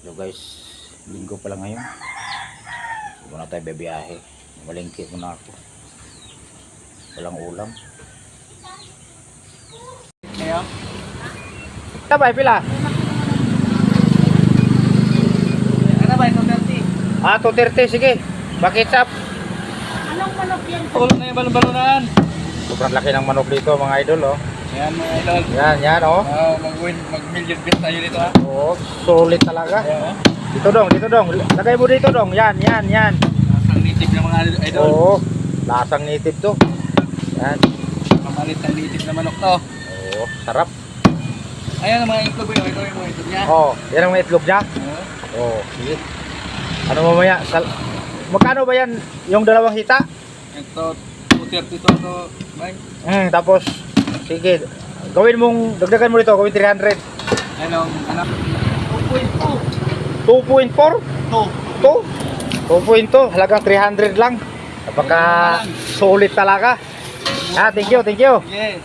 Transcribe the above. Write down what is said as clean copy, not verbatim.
So guys, linggo pa lang ngayon. Hindi na tayo bebiyahe. Malingki muna ako. Walang ulam. Ngayon? Tabay pila? Ano ba yung 230? 230 sige. Bakit up? Anong manok yan? Tulog na yung balon-balonan. Sobrang laki ng manok dito mga idol oh. Ayan mga idol. Yan oh. Mag-million bit tayo dito ha. Oh, solid talaga. Ayan, Dito dong. Lagay mo dito dong. Yan. Ang native ng mga idol. Oo. Lasang native to. Yan. Pamalit ng native na manok to. Oo, sarap. Ayan ang mga itlog yun. Ito yung mga itlog niya. Oh, yan ang may itlog niya. Oh, sige. Ano mamaya? Magkano ba yan yung dalawang hita? Ito, 230 to. Tapos, sige. Gawin mong, dagdagan mo dito, gawin 300. Ano? 2.2. 2.4? 2. 2.2, halagang 300 lang. Napaka solid talaga. Thank you. Yes.